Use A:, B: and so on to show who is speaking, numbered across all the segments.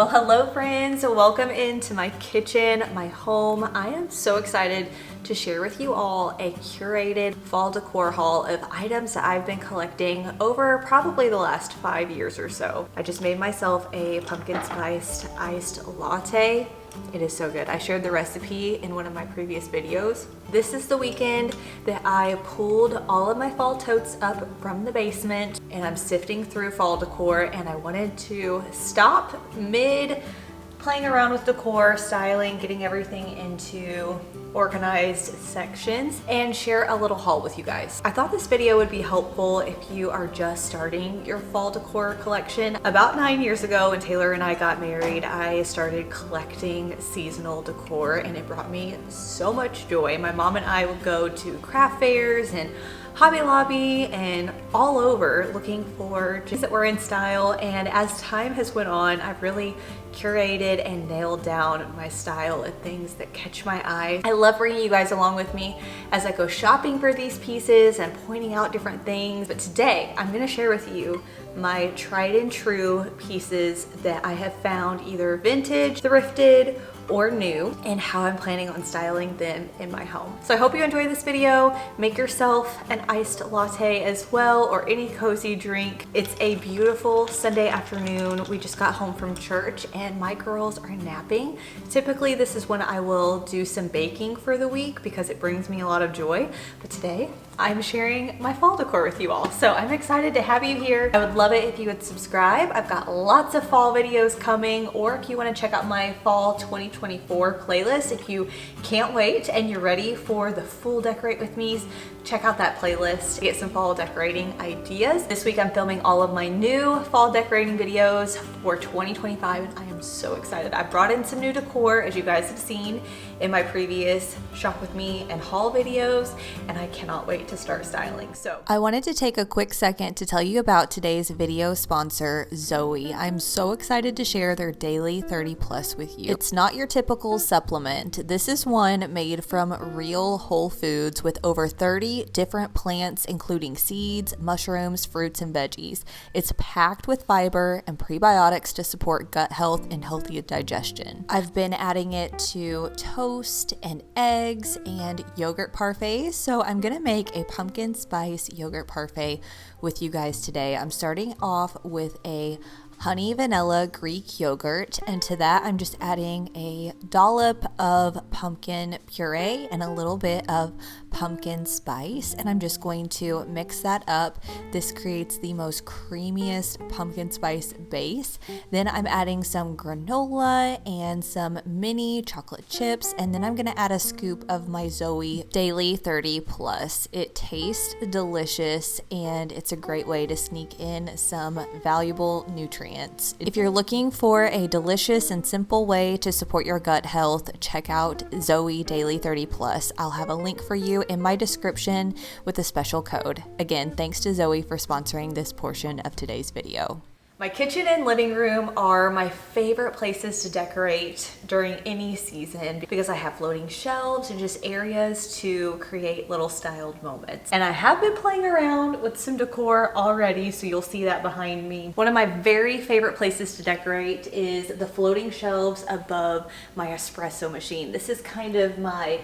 A: Well, hello friends, welcome into my kitchen, my home. I am so excited to share with you all a curated fall decor haul of items that I've been collecting over probably the last 5 years or so. I just made myself a pumpkin spiced iced latte. It is so good. I shared the recipe in one of my previous videos. This is the weekend that I pulled all of my fall totes up from the basement and I'm sifting through fall decor, and I wanted to stop mid playing around with decor, styling, getting everything into organized sections and share a little haul with you guys. I thought this video would be helpful if you are just starting your fall decor collection. About 9 years ago when Taylor and I got married, I started collecting seasonal decor and it brought me so much joy. My mom and I would go to craft fairs and Hobby Lobby and all over looking for things that were in style, and as time has went on, I've really curated and nailed down my style of things that catch my eye. I love bringing you guys along with me as I go shopping for these pieces and pointing out different things, but today I'm going to share with you my tried and true pieces that I have found either vintage, thrifted, or new, and how I'm planning on styling them in my home. So I hope you enjoy this video. Make yourself an iced latte as well, or any cozy drink. It's a beautiful Sunday afternoon. We just got home from church and my girls are napping. Typically this is when I will do some baking for the week because it brings me a lot of joy, but today I'm sharing my fall decor with you all. So I'm excited to have you here. I would love it if you would subscribe. I've got lots of fall videos coming, or if you want to check out my fall 2024 playlist, if you can't wait and you're ready for the full decorate with me's, check out that playlist to get some fall decorating ideas. This week I'm filming all of my new fall decorating videos for 2025 and I am so excited. I brought in some new decor, as you guys have seen in my previous shop with me and haul videos, and I cannot wait to start styling. So
B: I wanted to take a quick second to tell you about today's video sponsor, Zoe. I'm so excited to share their daily 30 plus with you. It's not your typical supplement. This is one made from real whole foods with over 30 different plants, including seeds, mushrooms, fruits, and veggies. It's packed with fiber and prebiotics to support gut health and healthy digestion. I've been adding it to toast and eggs and yogurt parfaits, so I'm gonna make a pumpkin spice yogurt parfait with you guys today. I'm starting off with a honey vanilla Greek yogurt, and to that I'm just adding a dollop of pumpkin puree and a little bit of pumpkin spice, and I'm just going to mix that up. This creates the most creamiest pumpkin spice base. Then I'm adding some granola and some mini chocolate chips, and then I'm gonna add a scoop of my Zoe Daily 30 Plus. It tastes delicious and it's a great way to sneak in some valuable nutrients. If you're looking for a delicious and simple way to support your gut health, check out Zoe Daily 30 Plus. I'll have a link for you in my description with a special code. Again, thanks to Zoe for sponsoring this portion of today's video.
A: my kitchen and living room are my favorite places to decorate during any season because I have floating shelves and just areas to create little styled moments. And I have been playing around with some decor already, so you'll see that behind me. One of my very favorite places to decorate is the floating shelves above my espresso machine. This is kind of my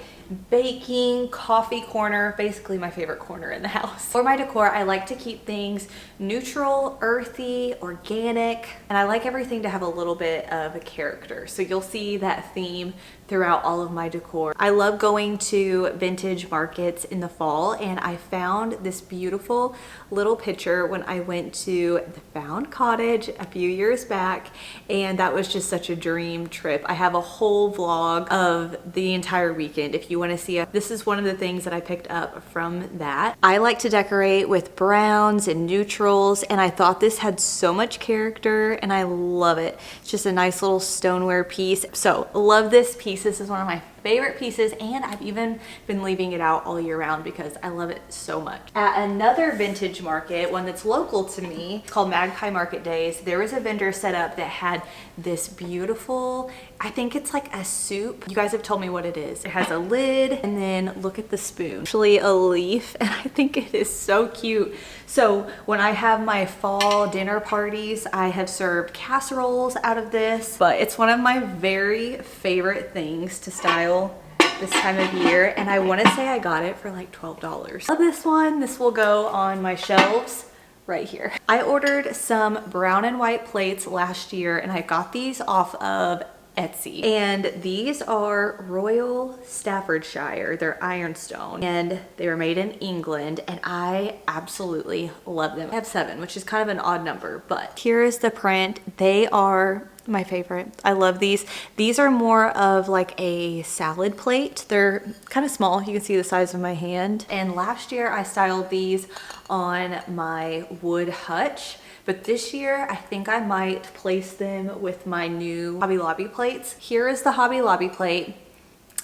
A: baking coffee corner, basically my favorite corner in the house. For my decor, I like to keep things neutral, earthy, organic, and I like everything to have a little bit of a character. So you'll see that theme throughout all of my decor. I love going to vintage markets in the fall, and I found this beautiful little picture when I went to the Found Cottage a few years back, and that was just such a dream trip. I have a whole vlog of the entire weekend if you want to see it. This is one of the things that I picked up from that. I like to decorate with browns and neutrals, and I thought this had so much character and I love it. It's just a nice little stoneware piece. So love this piece. This is one of my favorite pieces, and I've even been leaving it out all year round because I love it so much. At another vintage market, one that's local to me, called Magpie Market Days, there was a vendor set up that had this beautiful, I think it's like a soup. You guys have told me what it is. It has a lid, and then look at the spoon. Actually a leaf, and I think it is so cute. So when I have my fall dinner parties, I have served casseroles out of this, but it's one of my very favorite things to style this time of year, and I want to say I got it for like $12. Love this one. This will go on my shelves right here. I ordered some brown and white plates last year, and I got these off of Etsy, and these are Royal Staffordshire. They're ironstone, and they were made in England, and I absolutely love them. I have 7, which is kind of an odd number, but here is the print. They are my favorite. I love these. These are more of like a salad plate. They're kind of small. You can see the size of my hand. And last year I styled these on my wood hutch, but this year I think I might place them with my new Hobby Lobby plates. Here is the Hobby Lobby plate,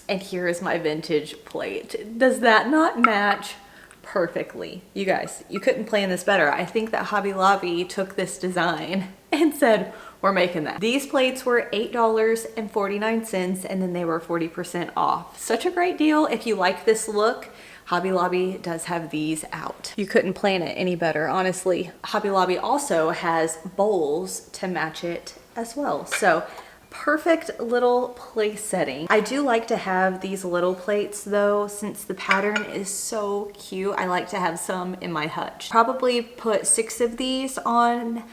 A: and here is my vintage plate. Does that not match perfectly? You guys, you couldn't plan this better. I think that Hobby Lobby took this design and said, we're making that. These plates were $8.49, and then they were 40% off. Such a great deal. If you like this look, Hobby Lobby does have these out. You couldn't plan it any better, honestly. Hobby Lobby also has bowls to match it as well. So perfect little place setting. I do like to have these little plates though, since the pattern is so cute. I like to have some in my hutch. Probably put 6 of these on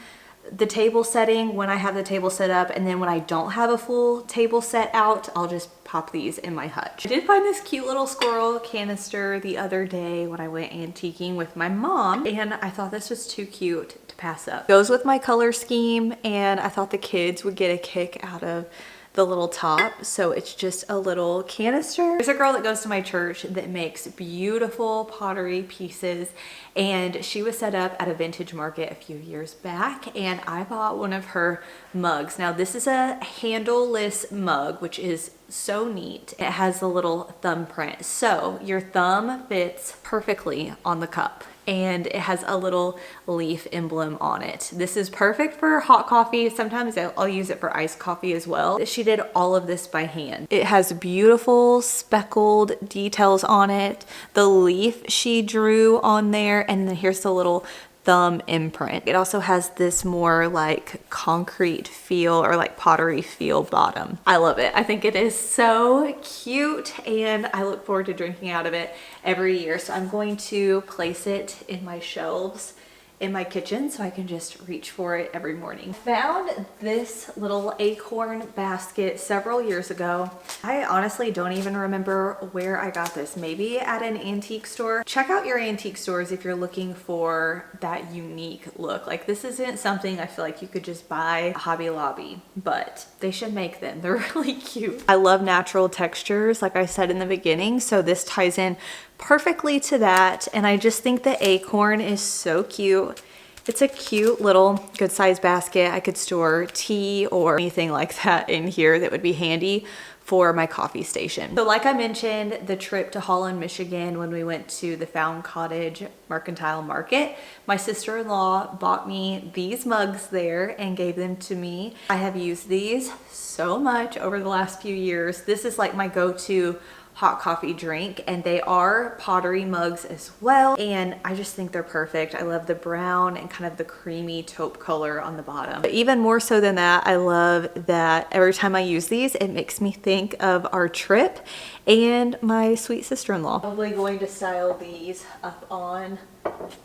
A: the table setting when I have the table set up, and then when I don't have a full table set out, I'll just pop these in my hutch. I did find this cute little squirrel canister the other day when I went antiquing with my mom, and I thought this was too cute to pass up. Goes with my color scheme, and I thought the kids would get a kick out of the little top. So it's just a little canister. There's a girl that goes to my church that makes beautiful pottery pieces, and she was set up at a vintage market a few years back, and I bought one of her mugs. Now this is a handleless mug, which is so neat. It has a little thumbprint, so your thumb fits perfectly on the cup, and it has a little leaf emblem on it. This is perfect for hot coffee. Sometimes I'll use it for iced coffee as well. She did all of this by hand. It has beautiful speckled details on it. The leaf she drew on there, and then here's the little thumb imprint. It also has this more like concrete feel, or like pottery feel bottom. I love it. I think it is so cute, and I look forward to drinking out of it every year. So I'm going to place it in my shelves in my kitchen so I can just reach for it every morning. Found this little acorn basket several years ago. I honestly don't even remember where I got this. Maybe at an antique store. Check out your antique stores if you're looking for that unique look. Like, this isn't something I feel like you could just buy at Hobby Lobby, but they should make them. They're really cute. I love natural textures, like I said in the beginning, so this ties in perfectly to that, and I just think the acorn is so cute. It's a cute little good sized basket. I could store tea or anything like that in here that would be handy for my coffee station. So like I mentioned, the trip to Holland, Michigan, when we went to the Found Cottage Mercantile Market, my sister-in-law bought me these mugs there and gave them to me. I have used these so much over the last few years. This is like my go-to hot coffee drink, and they are pottery mugs as well, and I just think they're perfect. I love the brown and kind of the creamy taupe color on the bottom. But even more so than that, I love that every time I use these, it makes me think of our trip and my sweet sister-in-law. Probably going to style these up on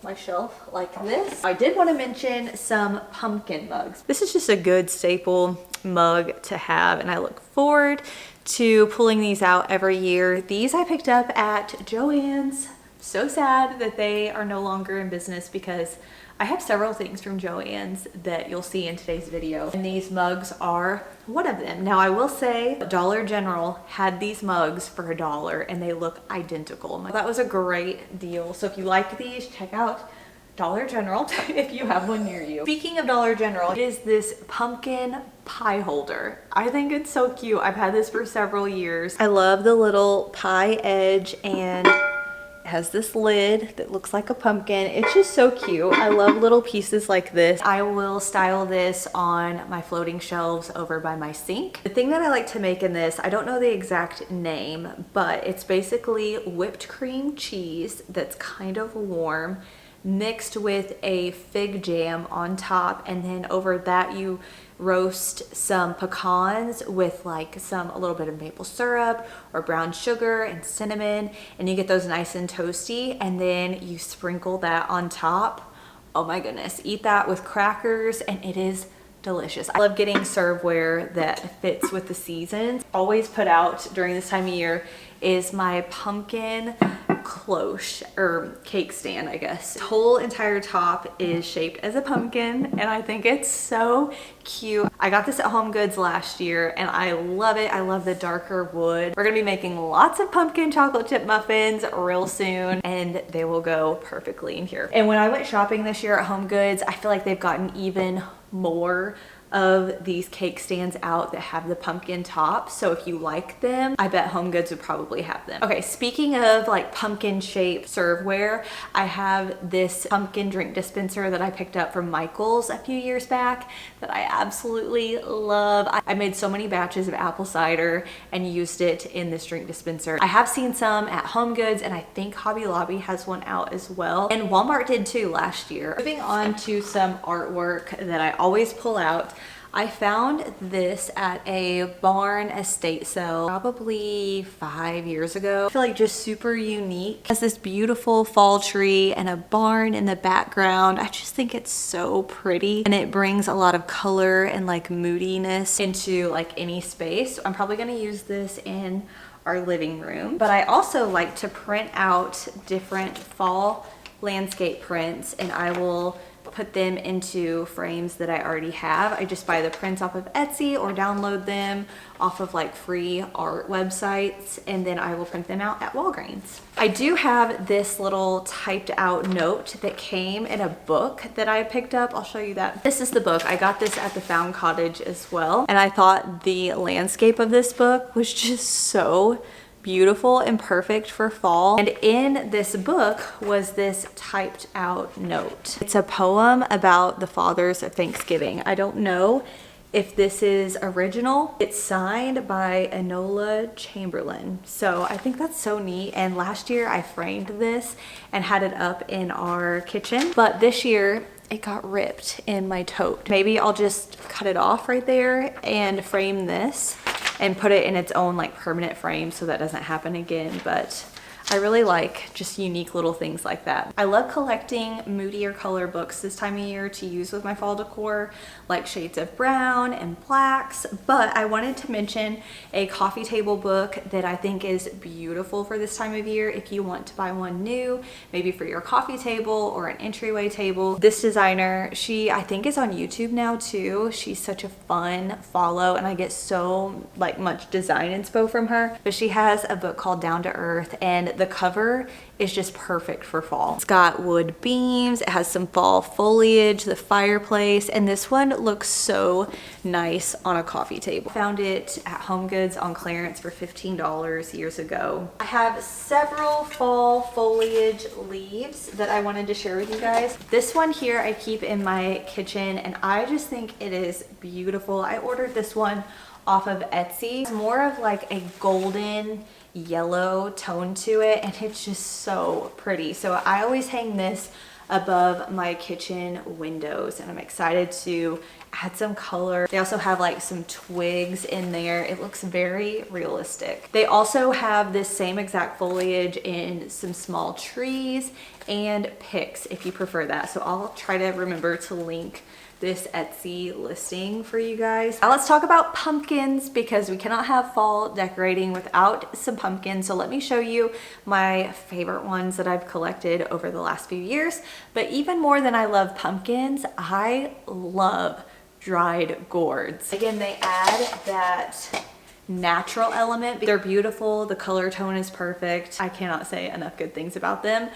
A: my shelf like this. I did want to mention some pumpkin mugs. This is just a good staple mug to have, and I look forward to pulling these out every year. These I picked up at Joann's. So sad that they are no longer in business, because I have several things from Joann's that you'll see in today's video, and these mugs are one of them. Now I will say Dollar General had these mugs for $1 and they look identical. That was a great deal. So if you like these, check out Dollar General if you have one near you. Speaking of Dollar General, it is this pumpkin pie holder. I think it's so cute. I've had this for several years. I love the little pie edge, and it has this lid that looks like a pumpkin. It's just so cute. I love little pieces like this. I will style this on my floating shelves over by my sink. The thing that I like to make in this, I don't know the exact name, but it's basically whipped cream cheese that's kind of warm, mixed with a fig jam on top, and then over that you roast some pecans with like a little bit of maple syrup or brown sugar and cinnamon, and you get those nice and toasty, and then you sprinkle that on top. Oh my goodness, eat that with crackers and it is delicious. I love getting serveware that fits with the seasons. Always put out during this time of year is my pumpkin cloche or cake stand, I guess. The whole entire top is shaped as a pumpkin, and I think it's so cute. I got this at Home Goods last year and I love it. I love the darker wood. We're gonna be making lots of pumpkin chocolate chip muffins real soon, and they will go perfectly in here. And when I went shopping this year at Home Goods, I feel like they've gotten even more of these cake stands out that have the pumpkin top. So if you like them, I bet Home Goods would probably have them. Okay, speaking of like pumpkin shaped serveware, I have this pumpkin drink dispenser that I picked up from Michael's a few years back that I absolutely love. I made so many batches of apple cider and used it in this drink dispenser. I have seen some at Home Goods, and I think Hobby Lobby has one out as well, and Walmart did too last year. Moving on to some artwork that I always pull out. I found this at a barn estate sale probably 5 years ago. I feel like just super unique. It has this beautiful fall tree and a barn in the background. I just think it's so pretty, and it brings a lot of color and like moodiness into like any space. I'm probably gonna use this in our living room, but I also like to print out different fall landscape prints, and I will put them into frames that I already have. I just buy the prints off of Etsy or download them off of like free art websites, and then I will print them out at Walgreens. I do have this little typed out note that came in a book that I picked up. I'll show you that. This is the book. I got this at the Found Cottage as well, and I thought the landscape of this book was just so beautiful and perfect for fall. And in this book was this typed out note. It's a poem about the fathers of Thanksgiving. I don't know if this is original. It's signed by Enola Chamberlain. So I think that's so neat. And last year I framed this and had it up in our kitchen, but this year it got ripped in my tote. Maybe I'll just cut it off right there and frame this and put it in its own like permanent frame so that doesn't happen again. But I really like just unique little things like that. I love collecting moodier color books this time of year to use with my fall decor, like shades of brown and blacks, but I wanted to mention a coffee table book that I think is beautiful for this time of year if you want to buy one new, maybe for your coffee table or an entryway table. This designer, she I think is on YouTube now too. She's such a fun follow, and I get so like much design inspo from her. But she has a book called Down to Earth, and the cover is just perfect for fall. It's got wood beams, it has some fall foliage, the fireplace, and this one looks so nice on a coffee table. Found it at Home Goods on clearance for $15 years ago. I have several fall foliage leaves that I wanted to share with you guys. This one here I keep in my kitchen, and I just think it is beautiful. I ordered this one off of Etsy. It's more of like a golden yellow tone to it, and it's just so pretty. So I always hang this above my kitchen windows, and I'm excited to add some color. They also have like some twigs in there. It looks very realistic. They also have this same exact foliage in some small trees and picks if you prefer that. So I'll try to remember to link this Etsy listing for you guys. Now let's talk about pumpkins, because we cannot have fall decorating without some pumpkins. So let me show you my favorite ones that I've collected over the last few years. But even more than I love pumpkins, I love dried gourds. Again, they add that natural element. They're beautiful. The color tone is perfect. I cannot say enough good things about them.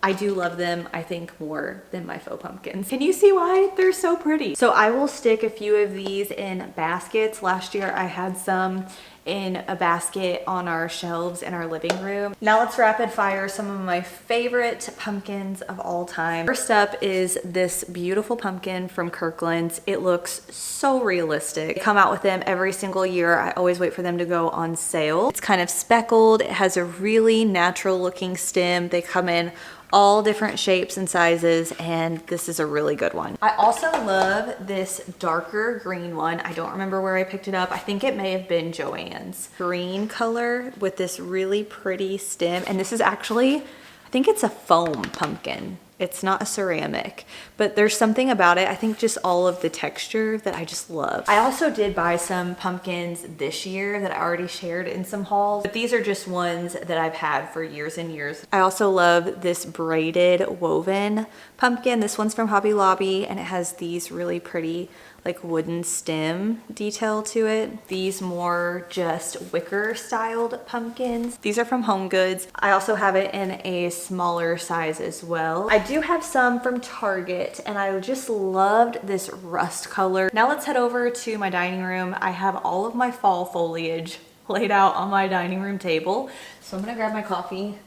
A: I do love them, I think, more than my faux pumpkins. Can you see why? They're so pretty. So I will stick a few of these in baskets. Last year I had some in a basket on our shelves in our living room. Now let's rapid fire some of my favorite pumpkins of all time. First up is this beautiful pumpkin from Kirkland's. It looks so realistic. They come out with them every single year. I always wait for them to go on sale. It's kind of speckled. It has a really natural looking stem. They come in all different shapes and sizes, and this is a really good one. I also love this darker green one. I don't remember where I picked it up. I think it may have been Joann's. Green color with this really pretty stem, and this is actually, I think it's a foam pumpkin. It's not a ceramic, but there's something about it. I think just all of the texture that I just love. I also did buy some pumpkins this year that I already shared in some hauls, but these are just ones that I've had for years and years. I also love this braided woven pumpkin. This one's from Hobby Lobby, and it has these really pretty like wooden stem detail to it. These more just wicker styled pumpkins. These are from Home Goods. I also have it in a smaller size as well. I do have some from Target, and I just loved this rust color. Now let's head over to my dining room. I have all of my fall foliage laid out on my dining room table. So I'm gonna grab my coffee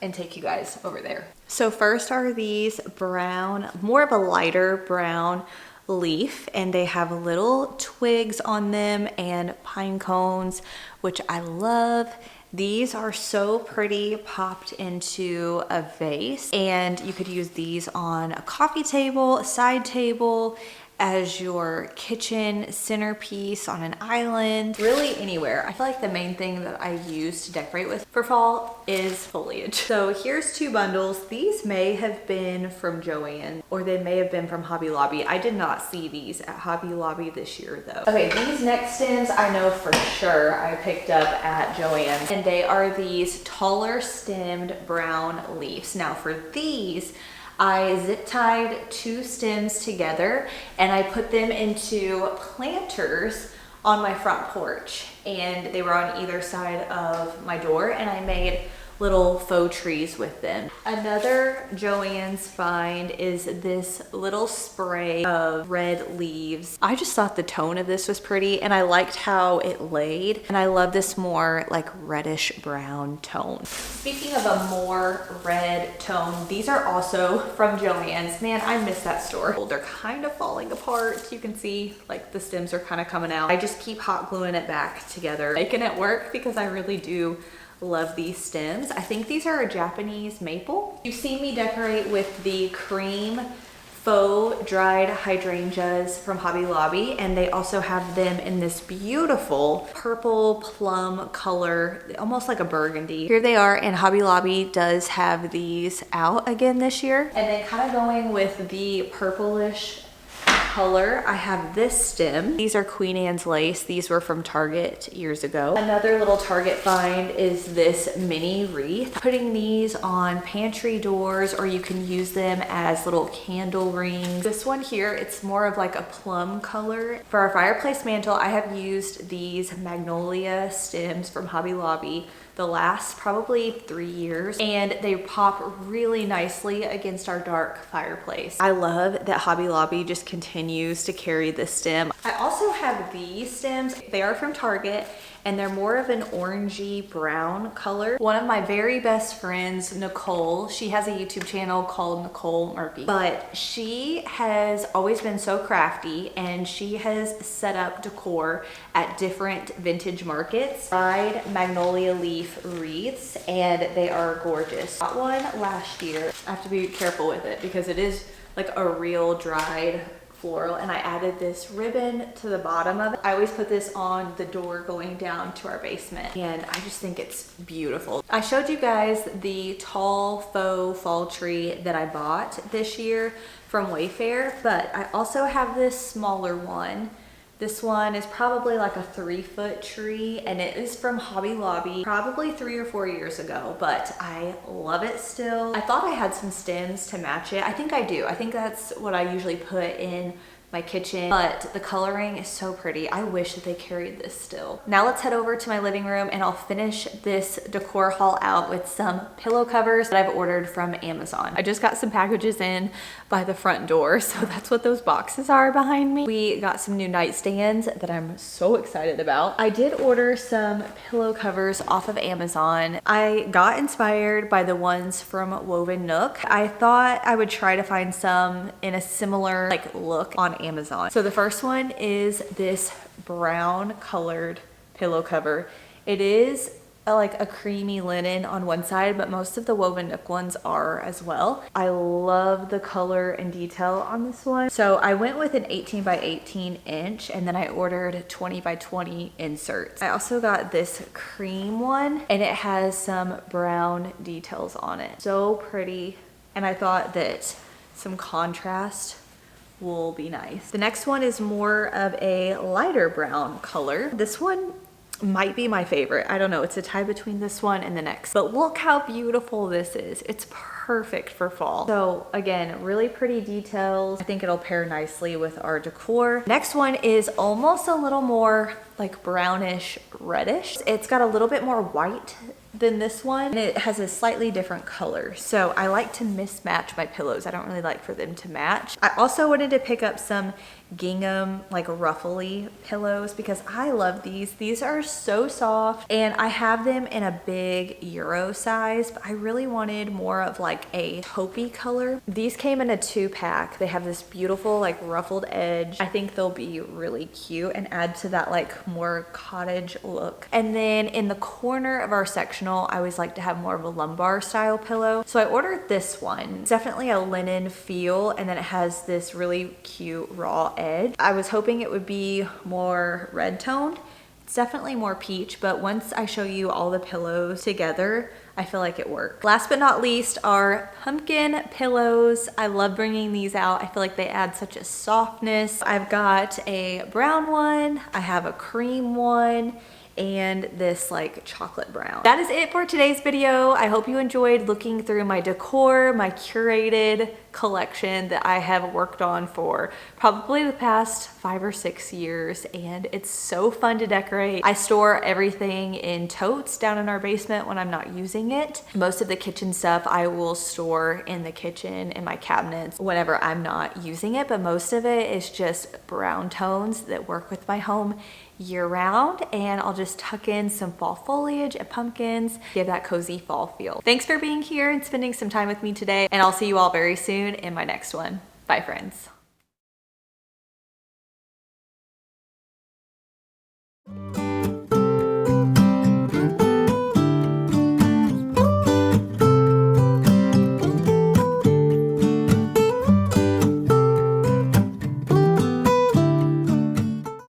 A: and take you guys over there. So first are these brown, more of a lighter brown leaf, and they have little twigs on them and pine cones, which I love. These are so pretty popped into a vase, and you could use these on a coffee table, a side table, as your kitchen centerpiece on an island, really anywhere. I feel like the main thing that I use to decorate with for fall is foliage. So here's 2 bundles. These may have been from Joann, or they may have been from Hobby Lobby. I did not see these at Hobby Lobby this year though. Okay, these next stems I know for sure I picked up at Joann, and they are these taller stemmed brown leaves. Now for these, I zip tied 2 stems together and I put them into planters on my front porch, and they were on either side of my door, and I made little faux trees with them. Another Joann's find is this little spray of red leaves. I just thought the tone of this was pretty, and I liked how it laid, and I love this more like reddish brown tone. Speaking of a more red tone, these are also from Joann's. Man, I miss that store. They're kind of falling apart. You can see like the stems are kind of coming out. I just keep hot gluing it back together, making it work, because I really do love these stems. I think these are a Japanese maple. You've seen me decorate with the cream faux dried hydrangeas from Hobby Lobby, and they also have them in this beautiful purple plum color, almost like a burgundy. Here they are, and Hobby Lobby does have these out again this year. And then kind of going with the purplish color, I have this stem. These are Queen Anne's lace. These were from Target years ago. Another little Target find is this mini wreath. Putting these on pantry doors, or you can use them as little candle rings. This one here, it's more of like a plum color. For our fireplace mantle, I have used these magnolia stems from Hobby Lobby the last probably 3 years, and they pop really nicely against our dark fireplace. I love that Hobby Lobby just continues to carry this stem. I also have these stems. They are from Target, and they're more of an orangey brown color. One of my very best friends, Nicole, she has a YouTube channel called Nicole Murphy, but she has always been so crafty, and she has set up decor at different vintage markets. Dried magnolia leaf wreaths, and they are gorgeous. Got one last year. I have to be careful with it because it is like a real dried floral, and I added this ribbon to the bottom of it. I always put this on the door going down to our basement, and I just think it's beautiful. I showed you guys the tall faux fall tree that I bought this year from Wayfair, but I also have this smaller one. This one is probably like a 3-foot tree, and it is from Hobby Lobby probably 3 or 4 years ago, but I love it still. I thought I had some stems to match it. I think I do. I think that's what I usually put in my kitchen, but the coloring is so pretty. I wish that they carried this still. Now let's head over to my living room and I'll finish this decor haul out with some pillow covers that I've ordered from Amazon. I just got some packages in by the front door, so that's what those boxes are behind me. We got some new nightstands that I'm so excited about. I did order some pillow covers off of Amazon. I got inspired by the ones from Woven Nook. I thought I would try to find some in a similar like look on Amazon. So the first one is this brown colored pillow cover. It is like a creamy linen on one side, but most of the Woven Nook ones are as well. I love the color and detail on this one. So I went with an 18 by 18 inch and then I ordered 20 by 20 inserts. I also got this cream one and it has some brown details on it. So pretty. And I thought that some contrast will be nice. The next one is more of a lighter brown color. This one might be my favorite. I don't know, it's a tie between this one and the next, but look how beautiful this is. It's perfect for fall. So again, really pretty details. I think it'll pair nicely with our decor. Next one is almost a little more like brownish reddish. It's got a little bit more white than this one and it has a slightly different color. So I like to mismatch my pillows. I don't really like for them to match. I also wanted to pick up some gingham like ruffly pillows because I love these. These are so soft and I have them in a big Euro size, but I really wanted more of like a taupey color. These came in a 2-pack. They have this beautiful like ruffled edge. I think they'll be really cute and add to that like more cottage look. And then in the corner of our sectional, I always like to have more of a lumbar style pillow. So I ordered this one. It's definitely a linen feel and then it has this really cute raw edge. I was hoping it would be more red toned. It's definitely more peach, but once I show you all the pillows together, I feel like it worked. Last but not least are pumpkin pillows. I love bringing these out. I feel like they add such a softness. I've got a brown one, I have a cream one, and this like chocolate brown. That is it for today's video. I hope you enjoyed looking through my decor, my curated collection that I have worked on for probably the past 5 or 6 years, and it's so fun to decorate. I store everything in totes down in our basement when I'm not using it. Most of the kitchen stuff I will store in the kitchen in my cabinets whenever I'm not using it, but most of it is just brown tones that work with my home year round, and I'll just tuck in some fall foliage and pumpkins, give that cozy fall feel. Thanks for being here and spending some time with me today, and I'll see you all very soon in my next one. Bye friends.